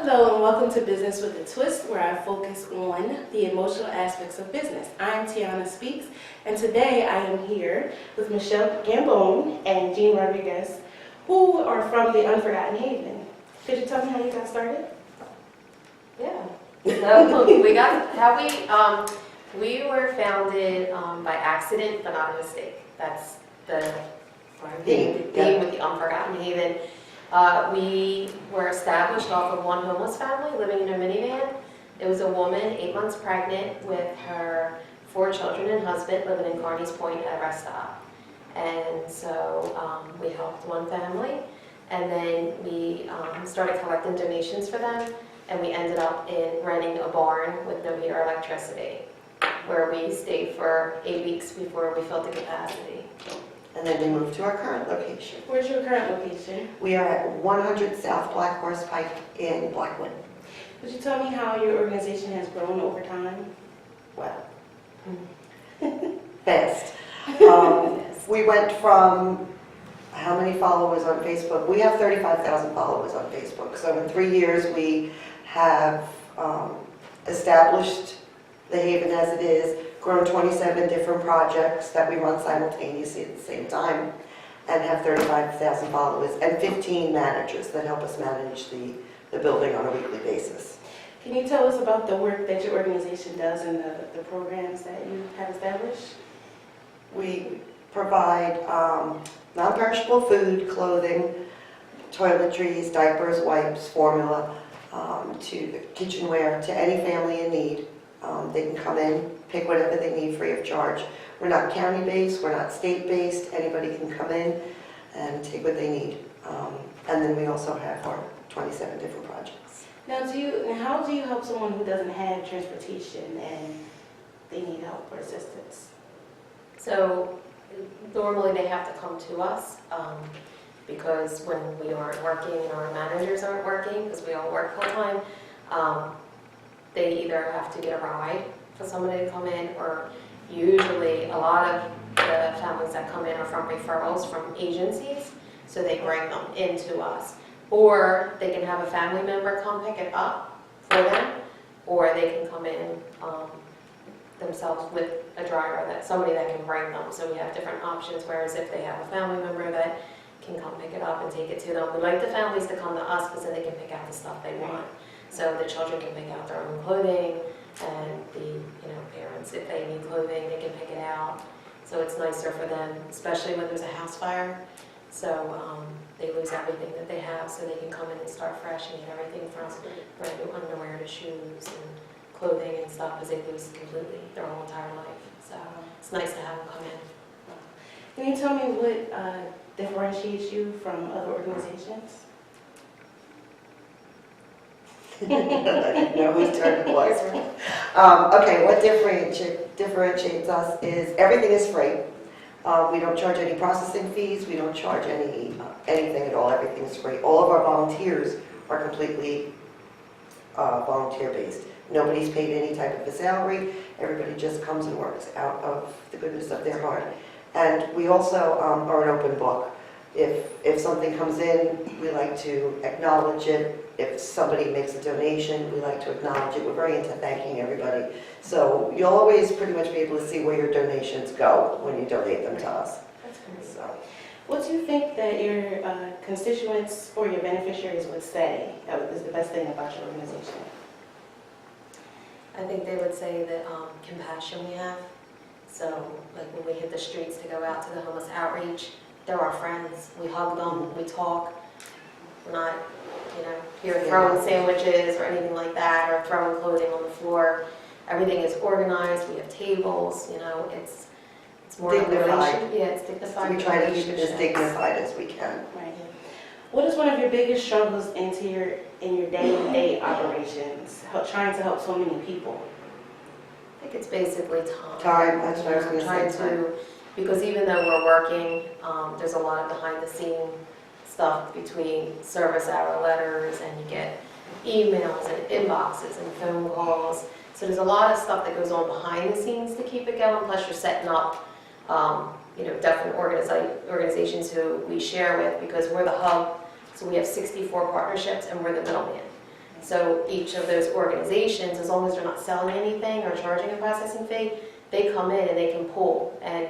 Hello and welcome to Business with a Twist, where I focus on the emotional aspects of business. I'm Tiana Speaks, and today I am here with Michelle Gambone and Jean Rodriguez, who are from the Unforgotten Haven. Could you tell me how you got started? Yeah. So we were founded by accident, but not a mistake. That's the theme with the Unforgotten Haven. We were established off of one homeless family living in a minivan. It was a woman, 8 months pregnant, with her 4 children and husband living in Carneys Point at a rest stop. And so we helped one family, and then we started collecting donations for them, and we ended up in renting a barn with no heat or electricity, where we stayed for 8 weeks before we filled the capacity. And then we moved to our current location. Where's your current location? We are at 100 South Black Horse Pike in Blackwood. Could you tell me how your organization has grown over time? Well, fast. We went from how many followers on Facebook? We have 35,000 followers on Facebook. So in 3 years we have established the Haven as it is, grown 27 different projects that we run simultaneously at the same time, and have 35,000 followers and 15 managers that help us manage the building on a weekly basis. Can you tell us about the work that your organization does and the programs that you have established? We provide non-perishable food, clothing, toiletries, diapers, wipes, formula, to the kitchenware, to any family in need. They can come in, pick whatever they need free of charge. We're not county-based, we're not state-based. Anybody can come in and take what they need. And then we also have our 27 different projects. Now, how do you help someone who doesn't have transportation and they need help or assistance? So normally they have to come to us because when we aren't working and our managers aren't working, because we all work full-time, they either have to get a ride for somebody to come in, or usually a lot of the families that come in are from referrals from agencies, so they bring them into us. Or they can have a family member come pick it up for them, or they can come in themselves with a driver, somebody that can bring them. So we have different options, whereas if they have a family member that can come pick it up and take it to them. We like the families to come to us because then they can pick out the stuff they want. So the children can pick out their own clothing, and the parents, if they need clothing, they can pick it out. So it's nicer for them, especially when there's a house fire. So they lose everything that they have, so they can come in and start fresh and get everything from brand new underwear to shoes and clothing and stuff, because they lose completely their whole entire life. So it's nice to have them come in. Can you tell me what differentiates you from other organizations? I didn't know whose turn it was. Okay, what differentiates us is everything is free. We don't charge any processing fees. We don't charge anything at all. Everything is free. All of our volunteers are completely volunteer-based. Nobody's paid any type of a salary. Everybody just comes and works out of the goodness of their heart. And we also are an open book. If something comes in, we like to acknowledge it. If somebody makes a donation, we like to acknowledge it. We're very into thanking everybody. So you'll always pretty much be able to see where your donations go when you donate them to us. That's great. So, What do you think that your constituents or your beneficiaries would say is the best thing about your organization? I think they would say the compassion we have. So like when we hit the streets to go out to the homeless outreach, they're our friends. We hug them, we talk. We're not, here throwing sandwiches or anything like that, or throwing clothing on the floor. Everything is organized. We have tables. It's more dignified. Yeah, it's dignified. So we try to keep it as dignified as we can. Right. What is one of your biggest struggles in your day-to-day operations, trying to help so many people? I think it's basically time. Time, that's what I was going to say. Because even though we're working, there's a lot of behind-the-scenes stuff between service hour letters, and you get emails and inboxes and phone calls. So there's a lot of stuff that goes on behind the scenes to keep it going. Plus you're setting up, different organizations who we share with, because we're the hub. So we have 64 partnerships, and we're the middleman. So each of those organizations, as long as they're not selling anything or charging a processing fee, they come in and they can pull. And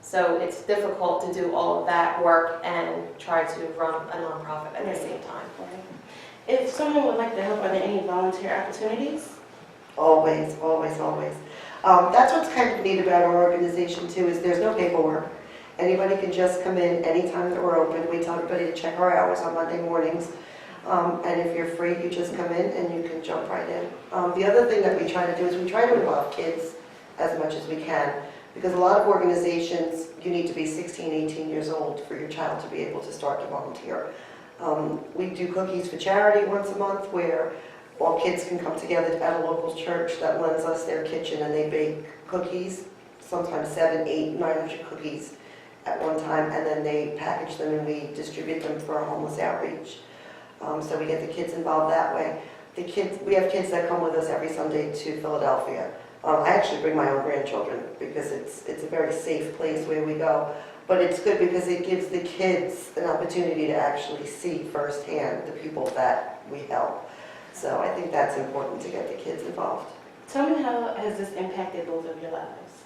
so it's difficult to do all of that work and try to run a nonprofit at the same time. If someone would like to help, are there any volunteer opportunities? Always, always, always. That's what's kind of neat about our organization too, is there's no paperwork. Anybody can just come in anytime that we're open. We tell everybody to check our hours on Monday mornings. And if you're free, you just come in and you can jump right in. The other thing that we try to do is we try to involve kids as much as we can. Because a lot of organizations, you need to be 16, 18 years old for your child to be able to start to volunteer. We do cookies for charity once a month where all kids can come together at a local church that lends us their kitchen and they bake cookies, sometimes 700, 800, 900 cookies at one time, and then they package them and we distribute them for our homeless outreach. So we get the kids involved that way. We have kids that come with us every Sunday to Philadelphia. I actually bring my own grandchildren because it's a very safe place where we go. But it's good because it gives the kids an opportunity to actually see firsthand the people that we help. So I think that's important to get the kids involved. Tell me, how has this impacted both of your lives?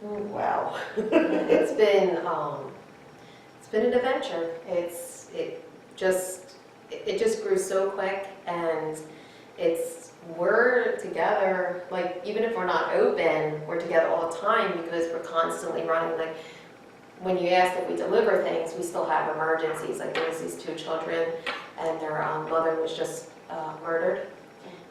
Wow. It's been an adventure. It just grew so quick, and we're together, like, even if we're not open, we're together all the time because we're constantly running. Like, when you ask if we deliver things, we still have emergencies. Like, there was these 2 children and their mother was just murdered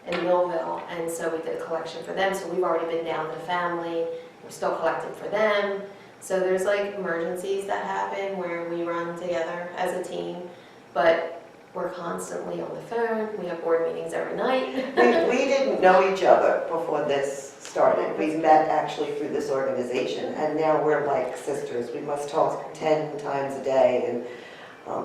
in Millville, and so we did a collection for them. So we've already been down to the family. We're still collecting for them. So there's like emergencies that happen where we run together as a team, but we're constantly on the phone. We have board meetings every night. We didn't know each other before this started. We met actually through this organization, and now we're like sisters. We must talk 10 times a day, and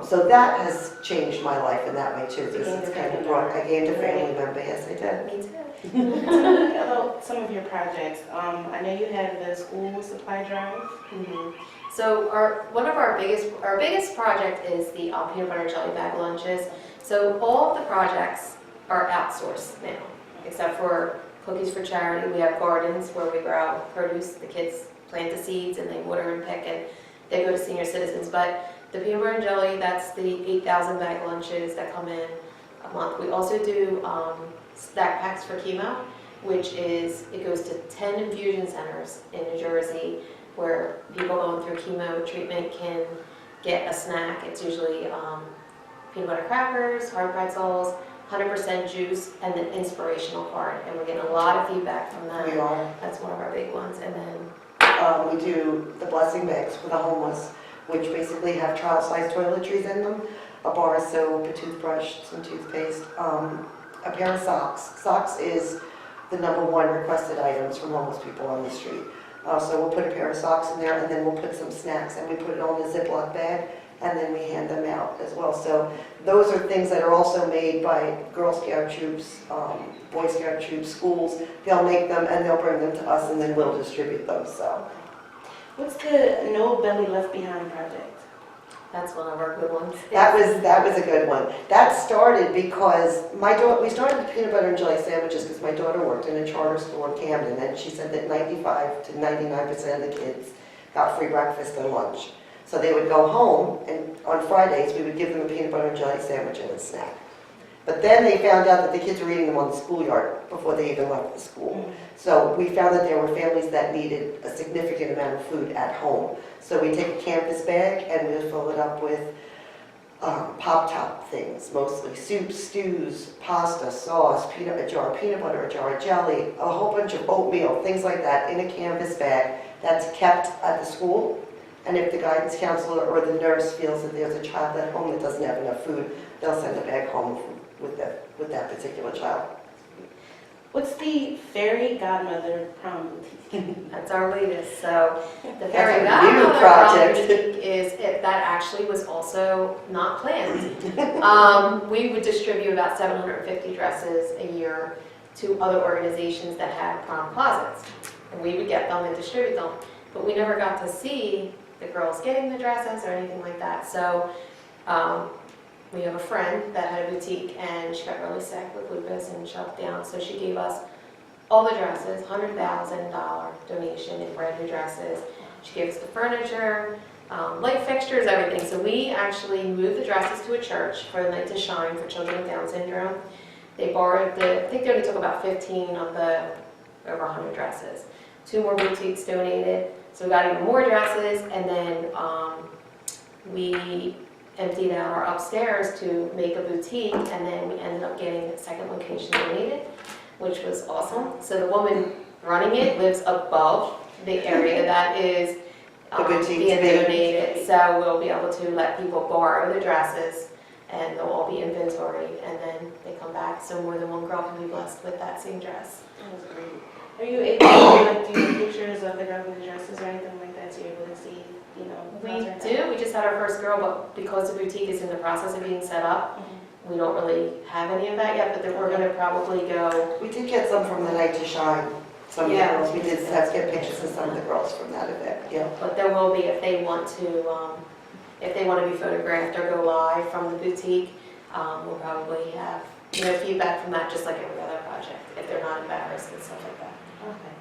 so that has changed my life in that way too. Because it's kind of brought, I gained a family member. Yes, I did. Me too. Tell me about some of your projects. I know you had the school supply drive. Mm-hmm. So one of our biggest project is the peanut butter and jelly bag lunches. So all of the projects are outsourced now, except for cookies for charity. We have gardens where we grow produce. The kids plant the seeds and they water and pick, and they go to senior citizens. But the peanut butter and jelly, that's the 8,000 bag lunches that come in a month. We also do snack packs for chemo, which is, it goes to 10 infusion centers in New Jersey where people going through chemo treatment can get a snack. It's usually peanut butter crackers, hard pretzels, 100% juice, and an inspirational card. And we're getting a lot of feedback from that. We are. That's one of our big ones. And then we do the blessing bags for the homeless, which basically have trial-sized toiletries in them, a bar of soap, a toothbrush, some toothpaste, a pair of socks. Socks is the #1 requested items from homeless people on the street. So we'll put a pair of socks in there, and then we'll put some snacks, and we put it all in a Ziploc bag, and then we hand them out as well. So those are things that are also made by Girl Scout troops, Boy Scout troops, schools. They'll make them, and they'll bring them to us, and then we'll distribute them. So What's the No Belly Left Behind project? that's one of our good ones. that was a good one. That started because we started with peanut butter and jelly sandwiches because my daughter worked in a charter school in Camden, and she said that 95 to 99% of the kids got free breakfast and lunch. So they would go home, and on Fridays we would give them a peanut butter and jelly sandwich and a snack. But then they found out that the kids were eating them on the schoolyard before they even left the school. So we found that there were families that needed a significant amount of food at home. So we take a canvas bag and we fill it up with pop-top things, mostly soups, stews, pasta, sauce, a jar of peanut butter, a jar of jelly, a whole bunch of oatmeal, things like that in a canvas bag that's kept at the school. And if the guidance counselor or the nurse feels that there's a child at home that doesn't have enough food, they'll send a bag home with that particular child. What's the Fairy Godmother Prom Boutique? That's our latest. So the That's Fairy a new Godmother project. Prom Boutique that actually was also not planned. We would distribute about 750 dresses a year to other organizations that had prom closets. And we would get them and distribute them. But we never got to see the girls getting the dresses or anything like that. So we have a friend that had a boutique and she got really sick with lupus and shut down. So she gave us all the dresses, $100,000 donation in brand new dresses. She gave us the furniture, light fixtures, everything. So we actually moved the dresses to a church for the Night to Shine for children with Down syndrome. They borrowed I think they only took about 15 of the over 100 dresses. 2 more boutiques donated. So we got even more dresses, and then we emptied out our upstairs to make a boutique, and then we ended up getting a second location donated, which was awesome. So the woman running it lives above the area that is being donated. So we'll be able to let people borrow the dresses, and they'll all be inventoried, and then they come back, so more than one girl can be blessed with that same dress. That was great. Are you able to like do pictures of the girl with the dresses or anything like that, so you're able to see, you know? We do. We just had our first girl, but because the boutique is in the process of being set up, we don't really have any of that yet, but then we're going to probably go. We did get some from the Night to Shine, some of the Yeah. girls. We did have to get pictures of some of the girls from that event, yeah. But there will be, if they want to be photographed or go live from the boutique, we'll probably have, feedback from that, just like every other project, if they're not embarrassed and stuff like that. Okay.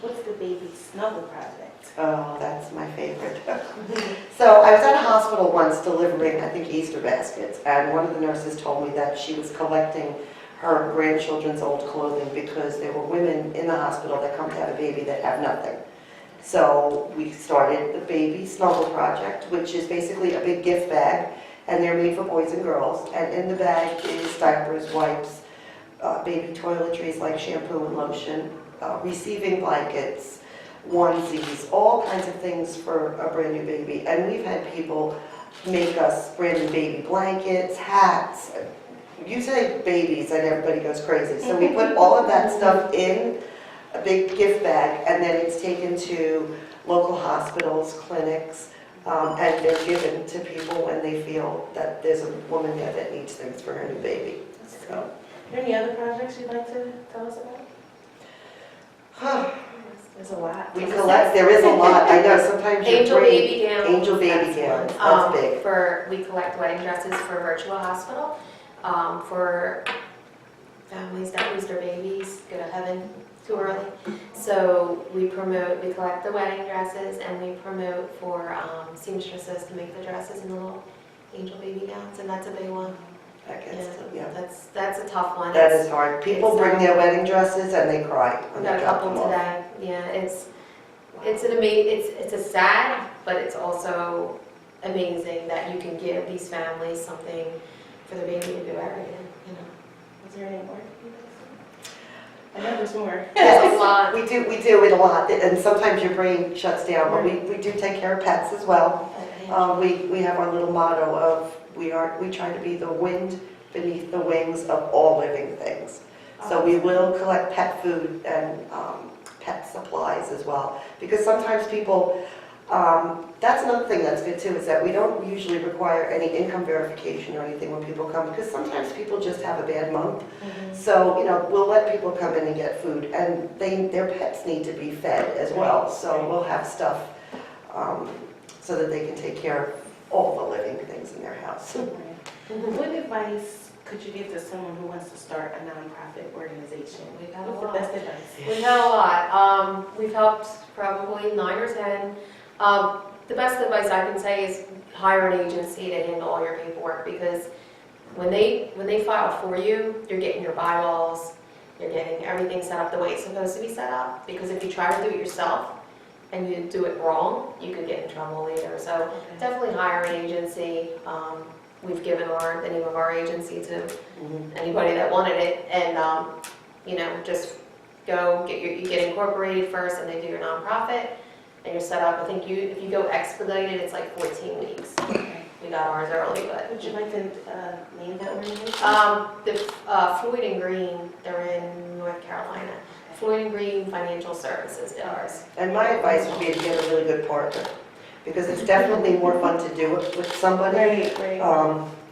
What's the baby snuggle project? Oh, that's my favorite. So I was at a hospital once delivering, I think, Easter baskets, and one of the nurses told me that she was collecting her grandchildren's old clothing because there were women in the hospital that come to have a baby that have nothing. So we started the Baby Snuggle Project, which is basically a big gift bag, and they're made for boys and girls, and in the bag is diapers, wipes, baby toiletries like shampoo and lotion, receiving blankets, onesies, all kinds of things for a brand new baby. And we've had people make us brand new baby blankets, hats. You say babies and everybody goes crazy. So we put all of that stuff in a big gift bag, and then it's taken to local hospitals, clinics, and they're given to people when they feel that there's a woman there that needs things for her new baby. So. Are there any other projects you'd like to tell us about? There's a lot. We collect, there is a lot, I know, sometimes you Angel bring baby gowns. angel baby gowns, that's big. We collect wedding dresses for Virtual Hospital, for families that lose their babies, go to heaven too early. So we collect the wedding dresses, and we promote for seamstresses to make the dresses in the little angel baby gowns, and that's a big one. Yeah. That's a tough one. That is hard. People bring their wedding dresses and they cry We when got they a drop couple them off. today. Yeah, it's an amazing. It's a sad, but it's also amazing that you can give these families something for their baby to do everything. Is there any more? I know there's more. There's a lot. We do it a lot, and sometimes your brain shuts down, but we do take care of pets as well. We have our little motto of we try to be the wind beneath the wings of all living things. So we will collect pet food and pet supplies as well, because sometimes people, that's another thing that's good too, is that we don't usually require any income verification or anything when people come, because sometimes people just have a bad month. So, we'll let people come in and get food, and their pets need to be fed as well. So we'll have stuff so that they can take care of all the living things in their house. What advice could you give to someone who wants to start a nonprofit organization? What's the best advice? We've had a lot. We've helped probably 9 or 10. The best advice I can say is hire an agency to handle all your paperwork, because when they file for you, you're getting your bylaws, you're getting everything set up the way it's supposed to be set up. Because if you try to do it yourself and you do it wrong, you could get in trouble later. So definitely hire an agency. We've given the name of our agency to anybody that wanted it, and just go you get incorporated first, and they do your nonprofit, and you're set up. I think if you go expedited, it's like 14 weeks. We got ours early, but. Would you like to name that organization? Floyd and Green, they're in North Carolina. Floyd and Green Financial Services did ours. And my advice would be to get a really good partner, because it's definitely more fun to do it with somebody. Right.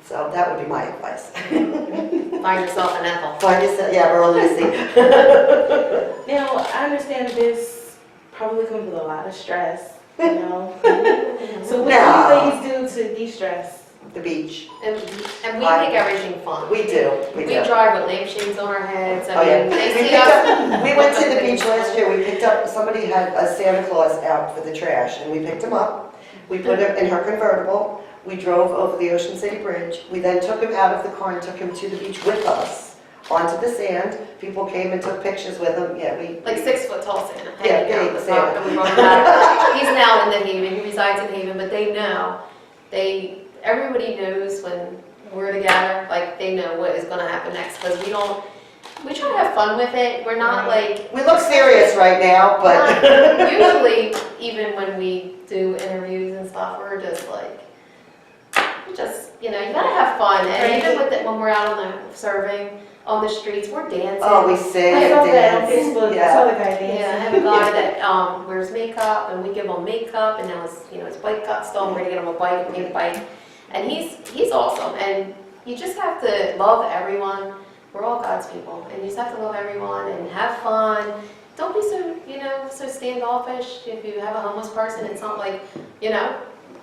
So that would be my advice. Find yourself an Ethel. Find yourself, yeah, we're all Lucy. Now, I understand this probably comes with a lot of stress, So what do you ladies do to de-stress the beach. And we make everything fun. We do, we We do. drive with lampshades on our heads. Oh, I yeah. mean, they We see picked us. up, we went to the beach last year, we picked up, somebody had a Santa Claus out for the trash, and we picked him up. We put him in her convertible, we drove over the Ocean City Bridge, we then took him out of the car and took him to the beach with us, onto the sand. People came and took pictures with him, yeah, we. Like 6 foot tall Santa. Yeah, hanging out big the top, Santa. and we brought him back. He's now in the Haven, he resides in Haven, but they know, everybody knows when we're together, like they know what is gonna happen next, because we try to have fun with it, we're not like. We look serious right now, but. Usually, even when we do interviews and stuff, we're just like, you gotta have fun, and even with it, when we're out on the serving, on the streets, we're dancing. Oh, we sing I and saw that on dance. Facebook, I Yeah. saw the guy dancing. Yeah, I have a guy that wears makeup, and we give him makeup, and now his bike got stolen. We're gonna get him a bike, paint a bike, and he's awesome. And you just have to love everyone. We're all God's people, and you just have to love everyone and have fun. Don't be so standoffish. If you have a homeless person, it's not like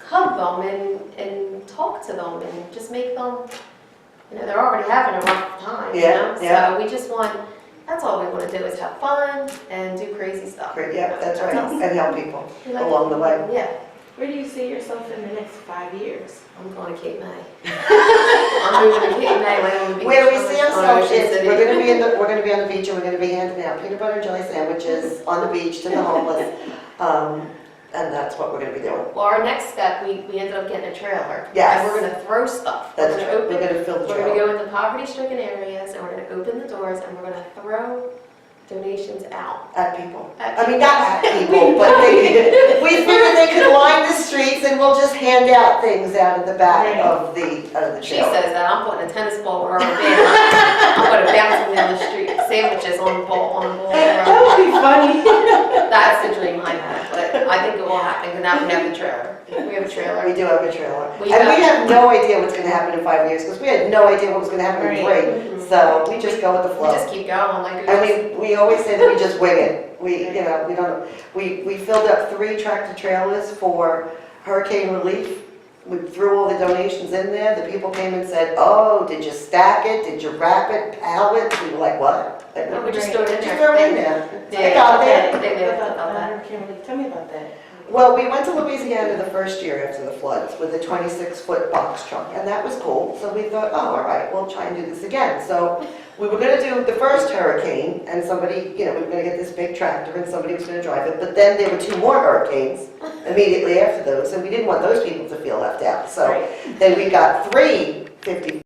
hug them and talk to them and just make them. They're already having a rough time. Yeah, yeah. So we just want. That's all we want to do is have fun and do crazy stuff. Great, yeah, that's right, us. and help people We like along the way. Yeah, Where do you see yourself in the next 5 years? I'm going to Cape May. I'm moving to Cape May, right on the beach. Where we see ourselves Ocean is, City. we're gonna be on the beach and we're gonna be handing out peanut butter and jelly sandwiches on the beach to the homeless. And that's what we're gonna be doing. Well, our next step, we ended up getting a trailer. Yes. And we're going to throw stuff. That's We're right, gonna we're open. gonna fill the We're going to trailer. go into poverty-stricken areas, and we're going to open the doors, and we're going to throw donations out. At people. At I mean, not at people, but we figured they could line the streets and we'll just hand out things out of the back of the She trailer. says that I'm putting a tennis ball with her band. I'm going to bounce them down the street. Sandwiches on the ball. That would be funny. That's the dream I have, but I think it will happen because now we have the trailer. We have a trailer. We do have a trailer. We And have- we have no idea what's gonna happen in 5 years, because we had no idea what was gonna happen in Right. 3. So we just go with the We flow. just keep going like And we always say that we just wing it. We filled up 3 tractor trailers for hurricane relief. We threw all the donations in there. The people came and said, "Oh, did you stack it? Did you wrap it, pallets?" We were like, "What?" Like, we just throw it in just there. throw it in there. Yeah, They got there. They What about about that. Hurricane Relief? Tell me about that. Well, we went to Louisiana the first year after the floods with a 26-foot box truck, and that was cool. So we thought, oh, all right, we'll try and do this again. So we were going to do the first hurricane, and somebody, we were going to get this big tractor, and somebody was going to drive it. But then there were 2 more hurricanes immediately after those, and we didn't want those people to feel left out. So Right. then we got 3 50